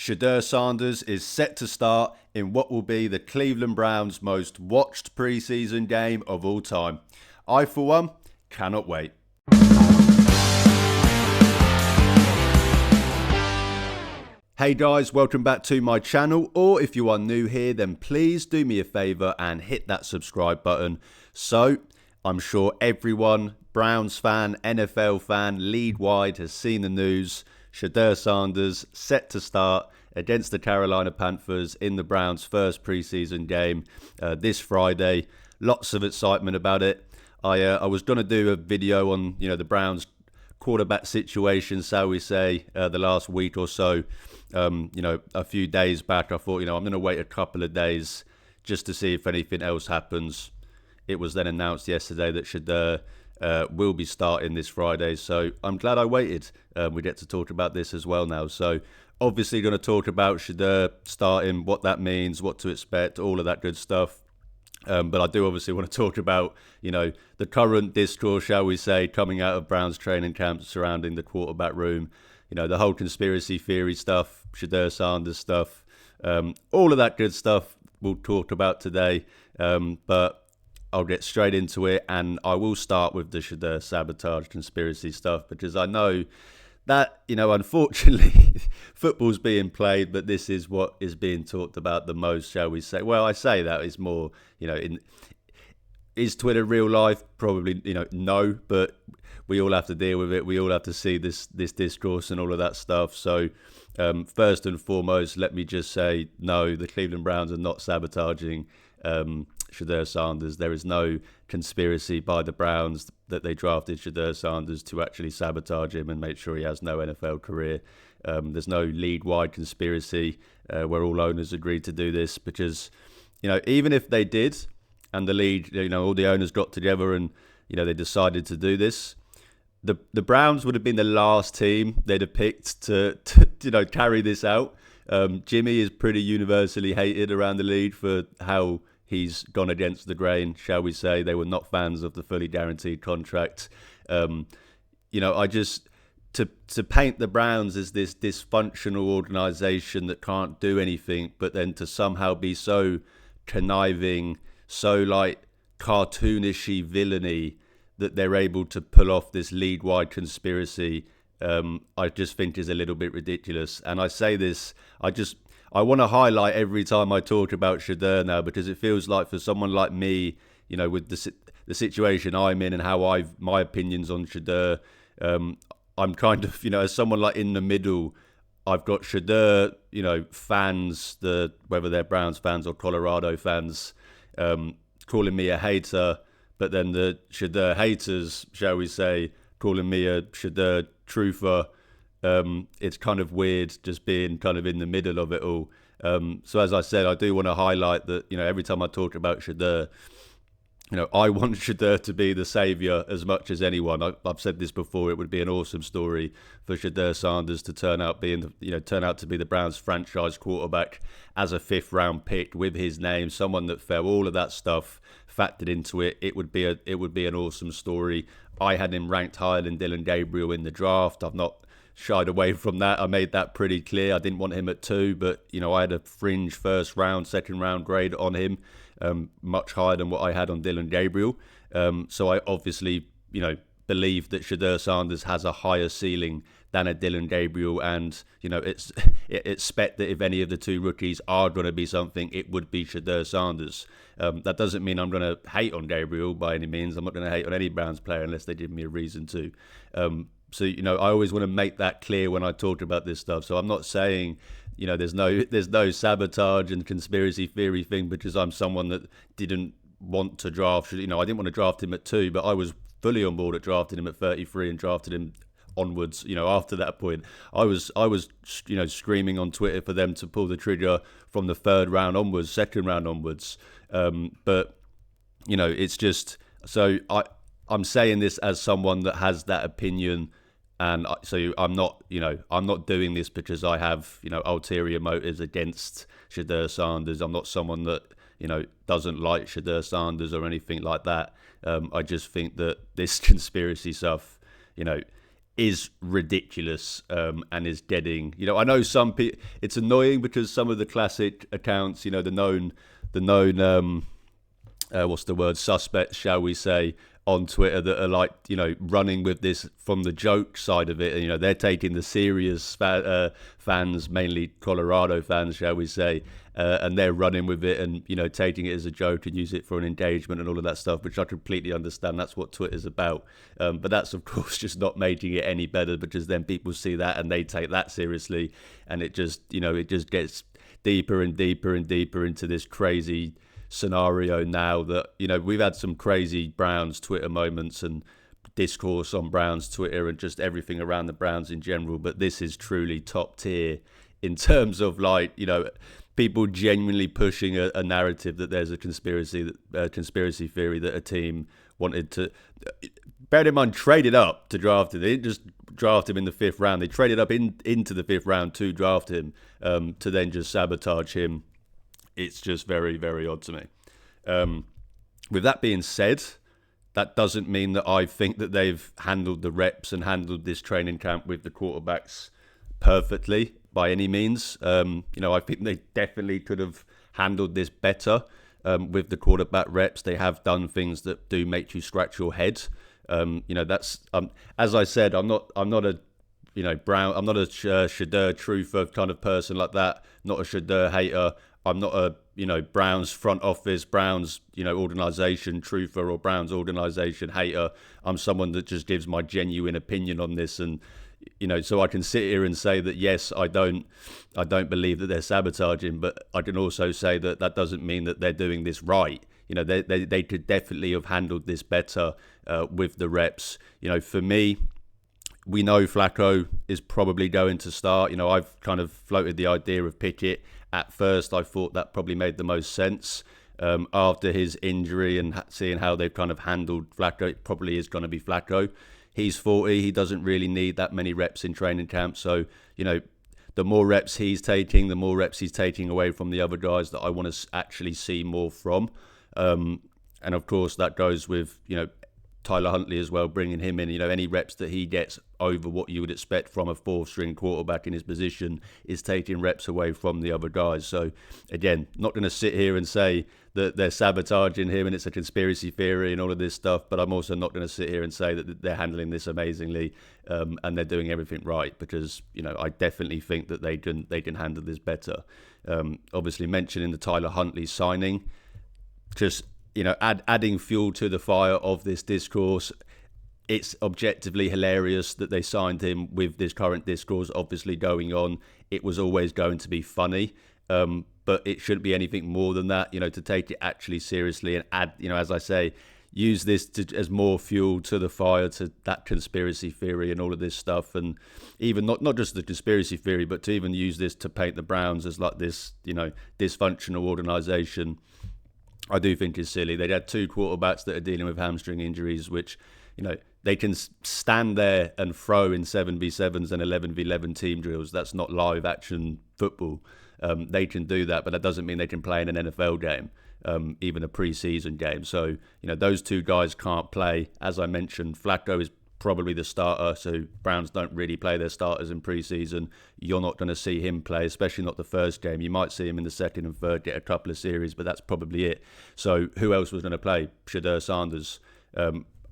Shedeur Sanders is set to start in what will be the Cleveland Browns' most watched preseason game of all time. I, for one, cannot wait. Hey guys, welcome back to my channel, or if you are new here, then please do me a favour and hit that subscribe button. So, I'm sure everyone, Browns fan, NFL fan, league-wide, has seen the news. Shedeur Sanders set to start against the Carolina Panthers in the Browns' first preseason game this Friday. Lots of excitement about it. I was going to do a video on the Browns' quarterback situation, shall we say, the last week or so. A few days back, I thought, I'm going to wait a couple of days just to see if anything else happens. It was then announced yesterday that Shedeur will be starting this Friday, so I'm glad I waited. We get to talk about this as well now. So obviously going to talk about Shedeur starting, what that means, what to expect, all of that good stuff. But I do obviously want to talk about, the current discourse, shall we say, coming out of Browns training camp surrounding the quarterback room. The whole conspiracy theory stuff, Shedeur Sanders stuff, all of that good stuff we'll talk about today. But I'll get straight into it, and I will start with the Shedeur sabotage conspiracy stuff, because I know that, unfortunately, football's being played, but this is what is being talked about the most, shall we say. Well, I say that it's more, is Twitter real life? Probably, no, but we all have to deal with it. We all have to see this discourse and all of that stuff. So first and foremost, let me just say, no, the Cleveland Browns are not sabotaging Shedeur Sanders. There is no conspiracy by the Browns that they drafted Shedeur Sanders to actually sabotage him and make sure he has no NFL career. There's no league-wide conspiracy where all owners agreed to do this, because, even if they did and the league, all the owners got together and, they decided to do this, the Browns would have been the last team they'd have picked to carry this out. Jimmy is pretty universally hated around the league for how he's gone against the grain, shall we say. They were not fans of the fully guaranteed contract. I just, to paint the Browns as this dysfunctional organisation that can't do anything, but then to somehow be so conniving, so cartoonishy villainy that they're able to pull off this league-wide conspiracy, I just think is a little bit ridiculous. And I say this, I want to highlight every time I talk about Shedeur now, because it feels like for someone like me, with the situation I'm in and how my opinions on Shedeur, I'm kind of, as someone like in the middle. I've got Shedeur, fans, whether they're Browns fans or Colorado fans, calling me a hater, but then the Shedeur haters, shall we say, calling me a Shedeur truther. It's kind of weird just being kind of in the middle of it all. So as I said, I do want to highlight that, every time I talk about Shedeur, I want Shedeur to be the saviour as much as anyone. I've said this before. It would be an awesome story for Shedeur Sanders to turn out to be the Browns franchise quarterback as a 5th round pick with his name, someone that fell, all of that stuff factored into it. It would be an awesome story. I had him ranked higher than Dillon Gabriel in the draft. I've not shied away from that. I made that pretty clear. I didn't want him at 2, but I had a fringe first round, second round grade on him, much higher than what I had on Dillon Gabriel. So I obviously, believe that Shedeur Sanders has a higher ceiling than a Dillon Gabriel, and it's expect that if any of the 2 rookies are going to be something, it would be Shedeur Sanders. That doesn't mean I'm going to hate on Gabriel by any means. I'm not going to hate on any Browns player unless they give me a reason to. So I always want to make that clear when I talk about this stuff. So I'm not saying there's no sabotage and conspiracy theory thing because I'm someone that didn't want to draft. I didn't want to draft him at 2, but I was fully on board at drafting him at 33 and drafted him onwards. After that point, I was screaming on Twitter for them to pull the trigger from the 3rd round onwards, 2nd round onwards. But it's just, so I'm saying this as someone that has that opinion, and so I'm not doing this because I have ulterior motives against Shedeur Sanders. I'm not someone that doesn't like Shedeur Sanders or anything like that. I just think that this conspiracy stuff, is ridiculous, and is getting, I know some people, it's annoying because some of the classic accounts, the known what's the word, suspects, shall we say, on Twitter, that are like, running with this from the joke side of it. And, they're taking the serious fans, mainly Colorado fans, shall we say, and they're running with it and, taking it as a joke and use it for an engagement and all of that stuff, which I completely understand. That's what Twitter's about. But that's, of course, just not making it any better, because then people see that and they take that seriously. And it just, it just gets deeper and deeper and deeper into this crazy scenario now that, we've had some crazy Browns Twitter moments and discourse on Browns Twitter and just everything around the Browns in general, but this is truly top tier in terms of, like, people genuinely pushing a narrative that there's a conspiracy theory that a team wanted to, bear in mind, traded up to draft him. They didn't just draft him in the 5th round, they traded up into the 5th round to draft him, to then just sabotage him. It's just very, very odd to me. With that being said, that doesn't mean that I think that they've handled the reps and handled this training camp with the quarterbacks perfectly by any means. I think they definitely could have handled this better with the quarterback reps. They have done things that do make you scratch your head. That's as I said, I'm not a Brown. I'm not a Shedeur truther kind of person like that. Not a Shedeur hater. I'm not a Browns front office, Browns organisation truther, or Browns organisation hater. I'm someone that just gives my genuine opinion on this, and so I can sit here and say that yes, I don't believe that they're sabotaging, but I can also say that that doesn't mean that they're doing this right. They could definitely have handled this better with the reps. For me, we know Flacco is probably going to start. I've kind of floated the idea of Pickett. At first, I thought that probably made the most sense. After his injury and seeing how they've kind of handled Flacco, it probably is going to be Flacco. He's 40. He doesn't really need that many reps in training camp. So, the more reps he's taking, the more reps he's taking away from the other guys that I want to actually see more from. And of course, that goes with, Tyler Huntley as well, bringing him in. Any reps that he gets over what you would expect from a 4th-string quarterback in his position is taking reps away from the other guys. So, again, not going to sit here and say that they're sabotaging him and it's a conspiracy theory and all of this stuff, but I'm also not going to sit here and say that they're handling this amazingly and they're doing everything right, because, I definitely think that they can handle this better. Obviously, mentioning the Tyler Huntley signing, just adding fuel to the fire of this discourse. It's objectively hilarious that they signed him with this current discourse obviously going on. It was always going to be funny, but it shouldn't be anything more than that, to take it actually seriously and add, as I say, use this as more fuel to the fire to that conspiracy theory and all of this stuff. And even not just the conspiracy theory, but to even use this to paint the Browns as like this, dysfunctional organisation, I do think is silly. They had 2 quarterbacks that are dealing with hamstring injuries, which, they can stand there and throw in 7v7s and 11v11 team drills. That's not live action football. They can do that, but that doesn't mean they can play in an NFL game, even a preseason game. So, those 2 guys can't play. As I mentioned, Flacco is probably the starter, so Browns don't really play their starters in preseason. You're not going to see him play, especially not the first game. You might see him in the second and third, get a couple of series, but that's probably it. So who else was going to play? Shedeur Sanders.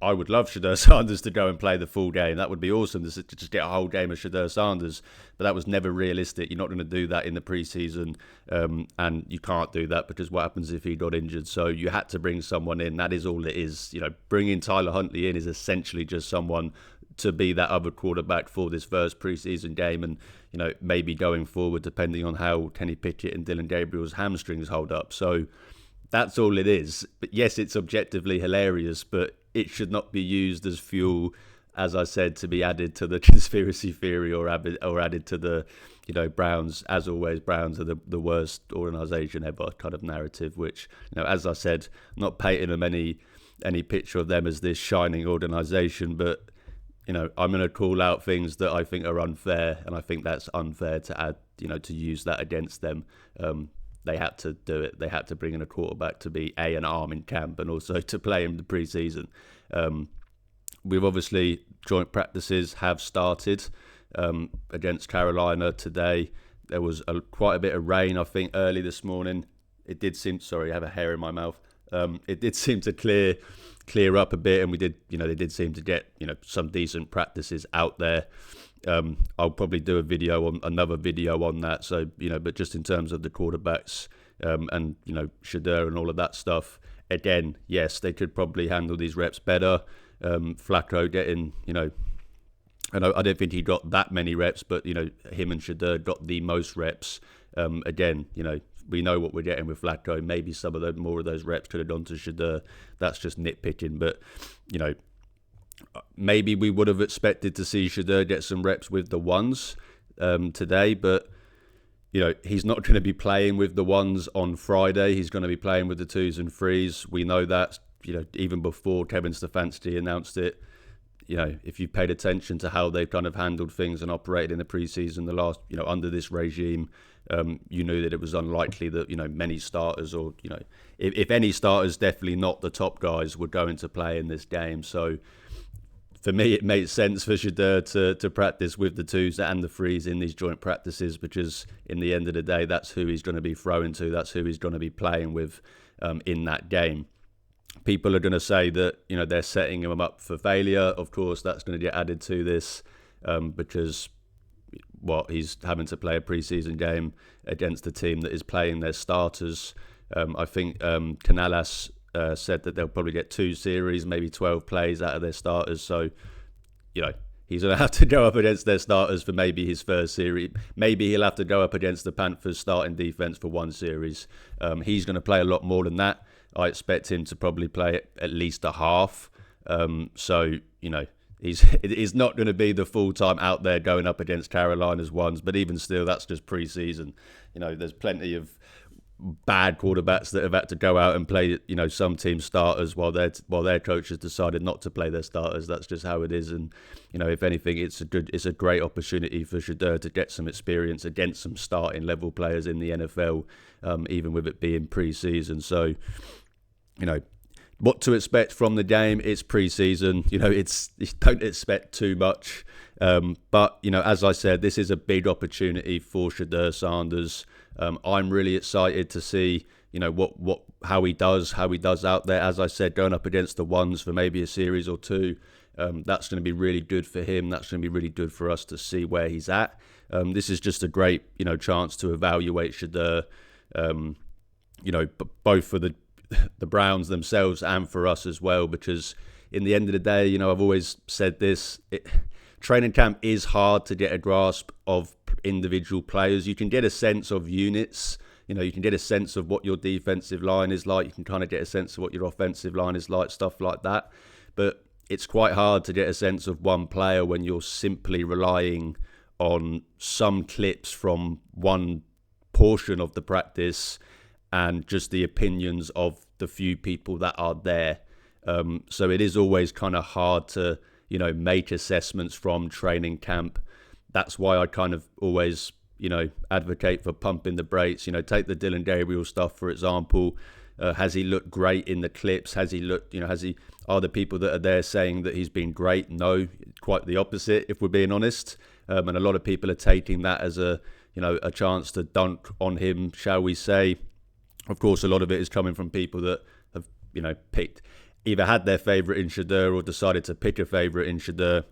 I would love Shedeur Sanders to go and play the full game. That would be awesome to just get a whole game of Shedeur Sanders, but that was never realistic. You're not going to do that in the preseason, and you can't do that because what happens if he got injured? So you had to bring someone in. That is all it is. Bringing Tyler Huntley in is essentially just someone to be that other quarterback for this first preseason game, and maybe going forward, depending on how Kenny Pickett and Dylan Gabriel's hamstrings hold up. So that's all it is. But yes, it's objectively hilarious, but it should not be used as fuel, as I said, to be added to the conspiracy theory or added to the, Browns, as always, Browns are the worst organisation ever kind of narrative, which, as I said, not painting them any picture of them as this shining organisation, but, I'm going to call out things that I think are unfair, and I think that's unfair to add, to use that against them. They had to do it. They had to bring in a quarterback to be an arm in camp and also to play in the preseason. we've obviously joint practices have started against Carolina today. There was quite a bit of rain, I think, early this morning. It did seem, sorry, I have a hair in my mouth. It did seem to clear up a bit, and we did, they did seem to get, some decent practices out there. I'll probably do another video on that. So, but just in terms of the quarterbacks and, Shedeur and all of that stuff, again, yes, they could probably handle these reps better. Flacco getting, and I don't think he got that many reps, but, him and Shedeur got the most reps. Again, we know what we're getting with Flacco. Maybe some of the more of those reps could have gone to Shedeur. That's just nitpicking. But, maybe we would have expected to see Shedeur get some reps with the ones today. But, he's not going to be playing with the ones on Friday. He's going to be playing with the 2s and 3s. We know that, even before Kevin Stefanski announced it. If you paid attention to how they've kind of handled things and operated in the preseason, the last, under this regime, you knew that it was unlikely that, many starters or, if any starters, definitely not the top guys, would go into play in this game. So for me, it made sense for Shedeur to practice with the 2s and the 3s in these joint practices, because in the end of the day, that's who he's going to be throwing to. That's who he's going to be playing with in that game. People are going to say that, they're setting him up for failure. Of course, that's going to get added to this because he's having to play a preseason game against a team that is playing their starters. I think Canales said that they'll probably get 2 series, maybe 12 plays out of their starters. So, he's going to have to go up against their starters for maybe his first series. Maybe he'll have to go up against the Panthers starting defense for 1 series. He's going to play a lot more than that. I expect him to probably play at least a half. So, he's not going to be the full-time out there going up against Carolina's ones. But even still, that's just preseason. There's plenty of bad quarterbacks that have had to go out and play, some team starters while their coaches decided not to play their starters. That's just how it is. And, if anything, it's a great opportunity for Shedeur to get some experience against some starting level players in the NFL, even with it being preseason. So, what to expect from the game. It's preseason. Don't expect too much. But, as I said, this is a big opportunity for Shedeur Sanders. I'm really excited to see, how he does out there. As I said, going up against the ones for maybe a series or 2. That's going to be really good for him. That's going to be really good for us to see where he's at. This is just a great, chance to evaluate Shedeur, both for the Browns themselves and for us as well, because in the end of the day, I've always said this, training camp is hard to get a grasp of individual players. You can get a sense of units, you can get a sense of what your defensive line is like, you can kind of get a sense of what your offensive line is like, stuff like that. But it's quite hard to get a sense of one player when you're simply relying on some clips from one portion of the practice and just the opinions of the few people that are there. So it is always kind of hard to, make assessments from training camp. That's why I kind of always, advocate for pumping the brakes. Take the Dillon Gabriel stuff, for example. Has he looked great in the clips? Has he looked, are the people that are there saying that he's been great? No, quite the opposite, if we're being honest. And a lot of people are taking that as a chance to dunk on him, shall we say. Of course, a lot of it is coming from people that have, either had their favourite in Shedeur or decided to pick a favourite in Shedeur.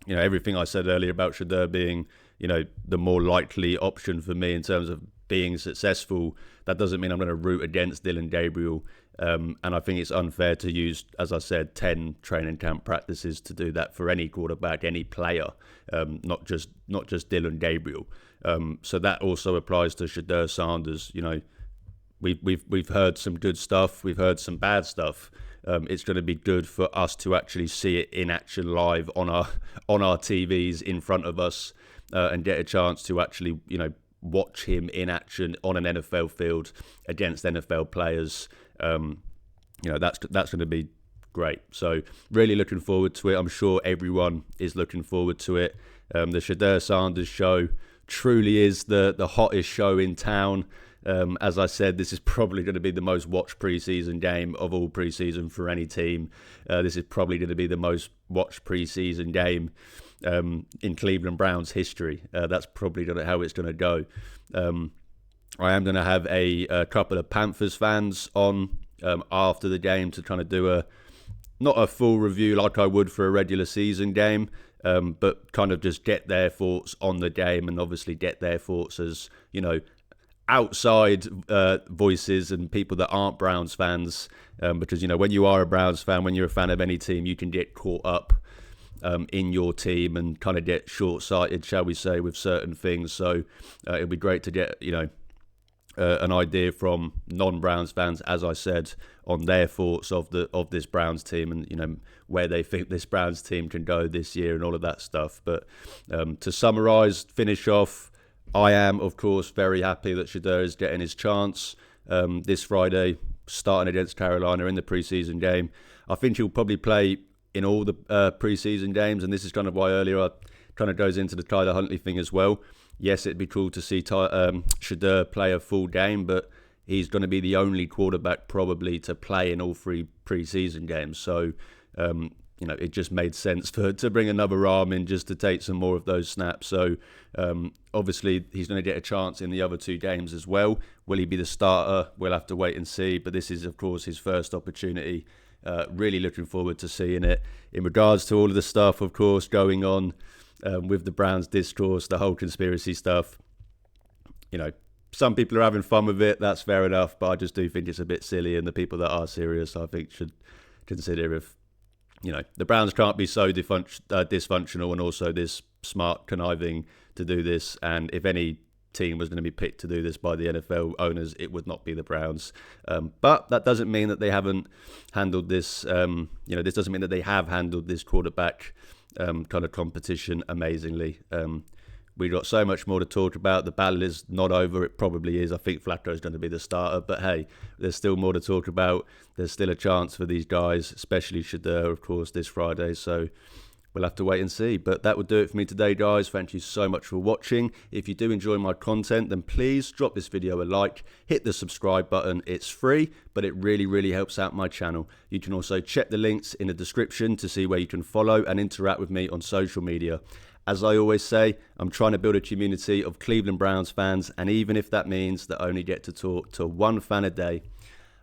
Everything I said earlier about Shedeur being, the more likely option for me in terms of being successful, that doesn't mean I'm going to root against Dillon Gabriel. And I think it's unfair to use, as I said, 10 training camp practices to do that for any quarterback, any player, not just Dillon Gabriel. So that also applies to Shedeur Sanders. We've heard some good stuff, we've heard some bad stuff. It's going to be good for us to actually see it in action live on our TVs in front of us and get a chance to actually watch him in action on an NFL field against NFL players. That's going to be great. So really looking forward to it. I'm sure everyone is looking forward to it. The Shedeur Sanders show truly is the hottest show in town. As I said, this is probably going to be the most watched preseason game of all preseason for any team. This is probably going to be the most watched preseason game in Cleveland Browns history. That's probably how it's going to go. I am going to have a couple of Panthers fans on after the game to kind of do not a full review like I would for a regular season game, but kind of just get their thoughts on the game, and obviously get their thoughts as, outside voices and people that aren't Browns fans, because, when you are a Browns fan, when you're a fan of any team, you can get caught up in your team and kind of get short-sighted, shall we say, with certain things. So it'd be great to get, an idea from non-Browns fans, as I said, on their thoughts of this Browns team, and where they think this Browns team can go this year and all of that stuff. But to summarise, finish off, I am, of course, very happy that Shedeur is getting his chance this Friday, starting against Carolina in the preseason game. I think he'll probably play in all the preseason games, and this is kind of why earlier I kind of goes into the Tyler Huntley thing as well. Yes, it'd be cool to see Shedeur play a full game, but he's going to be the only quarterback probably to play in all three preseason games. So, it just made sense to bring another arm in just to take some more of those snaps. So, obviously, he's going to get a chance in the other two games as well. Will he be the starter? We'll have to wait and see. But this is, of course, his first opportunity. Really looking forward to seeing it. In regards to all of the stuff, of course, going on with the Browns discourse, the whole conspiracy stuff, some people are having fun with it. That's fair enough, but I just do think it's a bit silly, and the people that are serious, I think, should consider if, the Browns can't be so dysfunctional and also this smart conniving to do this. And if any team was going to be picked to do this by the NFL owners, it would not be the Browns. But that doesn't mean that they haven't handled this. This doesn't mean that they have handled this quarterback kind of competition amazingly. We got so much more to talk about. The battle is not over. It probably is. I think Flacco is going to be the starter, but hey, there's still more to talk about. There's still a chance for these guys, especially Shedeur, of course, this Friday. So we'll have to wait and see. But that would do it for me today, guys. Thank you so much for watching. If you do enjoy my content, then please drop this video a like, hit the subscribe button. It's free, but it really, really helps out my channel. You can also check the links in the description to see where you can follow and interact with me on social media. As I always say, I'm trying to build a community of Cleveland Browns fans, and even if that means that I only get to talk to one fan a day,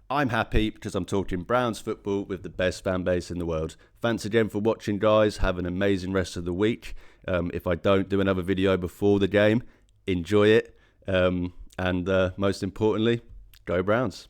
I'm happy because I'm talking Browns football with the best fan base in the world. Thanks again for watching, guys. Have an amazing rest of the week. If I don't do another video before the game, enjoy it. And most importantly, go Browns.